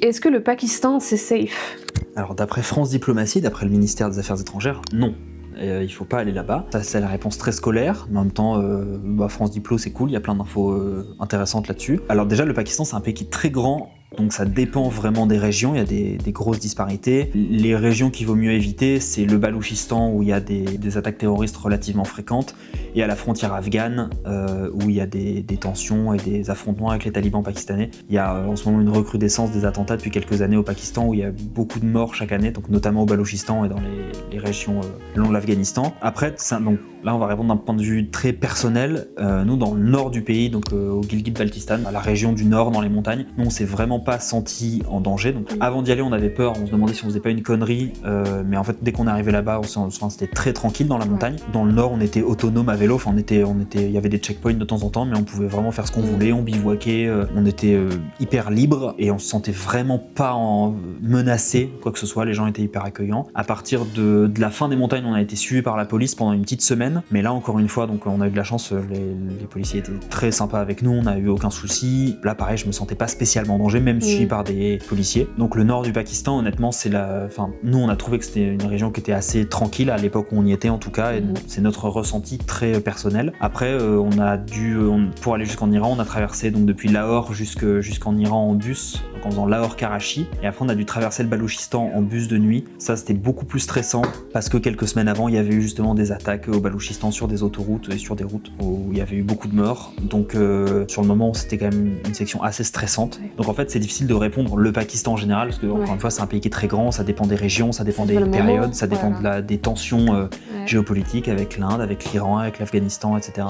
Est-ce que le Pakistan, c'est safe? Alors d'après France Diplomatie, d'après le ministère des Affaires étrangères, non. Il faut pas aller là-bas. Ça, c'est la réponse très scolaire, mais en même temps, France Diplo, c'est cool, il y a plein d'infos intéressantes là-dessus. Alors déjà, le Pakistan, c'est un pays qui est très grand, donc ça dépend vraiment des régions, il y a des grosses disparités. Les régions qu'il vaut mieux éviter, c'est le Baloutchistan, où il y a des attaques terroristes relativement fréquentes, et à la frontière afghane, où il y a des tensions et des affrontements avec les talibans pakistanais. Il y a en ce moment une recrudescence des attentats depuis quelques années au Pakistan, où il y a beaucoup de morts chaque année, donc notamment au Baloutchistan et dans les régions le long de l'Afghanistan. Après, donc, là on va répondre d'un point de vue très personnel. Nous, dans le nord du pays, donc au Gilgit-Baltistan, à la région du nord, dans les montagnes, nous on s'est vraiment pas senti en danger. Donc avant d'y aller, on avait peur, on se demandait si on faisait pas une connerie, mais en fait dès qu'on est arrivé là-bas, c'était très tranquille dans la montagne. Dans le nord, on était autonome à vélo, enfin il y avait des checkpoints de temps en temps, mais on pouvait vraiment faire ce qu'on voulait, on bivouaquait, on était hyper libre et on se sentait vraiment pas menacé, quoi que ce soit, les gens étaient hyper accueillants. À partir de la fin des montagnes, on a été suivi par la police pendant une petite semaine, mais là encore une fois, donc on a eu de la chance, les policiers étaient très sympas avec nous, on n'a eu aucun souci. Là pareil, je me sentais pas spécialement en danger, même suivi par des policiers. Donc le nord du Pakistan, honnêtement, nous on a trouvé que c'était une région qui était assez tranquille à l'époque où on y était en tout cas, et c'est notre ressenti très personnel. Après, pour aller jusqu'en Iran, on a traversé donc depuis Lahore jusqu'en Iran en bus, donc en faisant Lahore-Karachi, et après on a dû traverser le Baloutchistan en bus de nuit. Ça c'était beaucoup plus stressant parce que quelques semaines avant, il y avait eu justement des attaques au Baloutchistan sur des autoroutes et sur des routes où il y avait eu beaucoup de morts. Donc sur le moment, c'était quand même une section assez stressante. Donc en fait, c'est difficile de répondre le Pakistan en général, parce que encore une fois, c'est un pays qui est très grand, ça dépend des régions, ça dépend des périodes, ça dépend des tensions géopolitiques avec l'Inde, avec l'Iran, avec l'Afghanistan, etc.